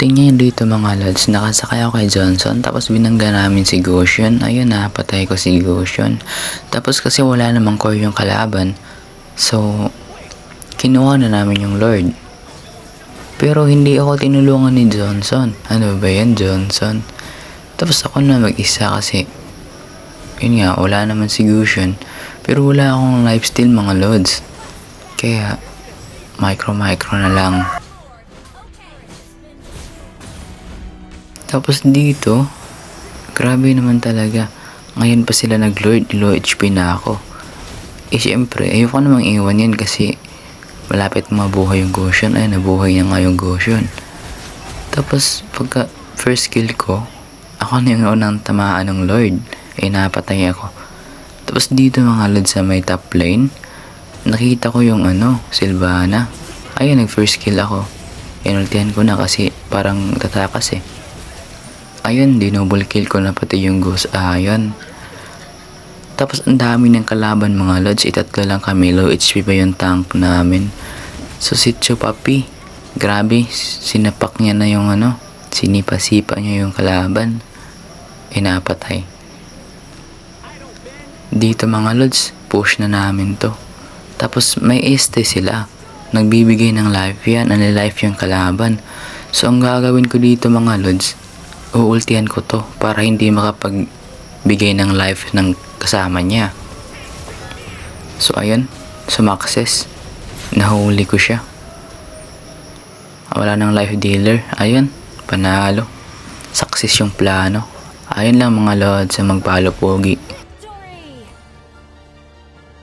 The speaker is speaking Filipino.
Pagdating ngayon dito mga lods, nakasakay ako kay Johnson tapos binangga namin si Goshen. Ayun na, patay ko si Goshen. Tapos kasi wala namang core yung kalaban. So, kinuha na namin yung Lord. Pero hindi ako tinulungan ni Johnson. Ano ba yan, Johnson? Tapos ako na mag-isa kasi, yun nga, wala naman si Goshen. Pero wala akong lifesteal mga lods. Kaya, micro na lang. Tapos dito, grabe naman talaga. Ngayon pa sila nag-lord, low HP na ako. Eh syempre, ayoko namang iwan yan kasi malapit mabuhay yung Goshen. Ay, nabuhay na nga yung Goshen. Tapos, pagka first kill ko, ako na yung unang tamaan ng Lord. Eh, napatay ako. Tapos dito mga lord sa may top lane, nakita ko yung Sylvana. Ayun, nag-first kill ako. Inultihan ko na kasi parang tatakas eh. Ayun, dinouble kill ko na pati yung Ghost Iron. Tapos ang dami ng kalaban mga lods, itatlo lang kami, low HP pa yung tank namin. So si Chupapi, grabe, sinapak niya na yung sinipa-sipa niya yung kalaban. Napatay. Dito mga lods, push na namin to. Tapos may este sila. Nagbibigay ng life yan, life yung kalaban. So ang gagawin ko dito mga lods, uultihan ko to para hindi makapagbigay ng life ng kasama niya. So ayun, sumakses. Nahuli ko siya. Wala nang life dealer. Ayun, panalo. Success yung plano. Ayun lang mga lods, sa magpalo pogi.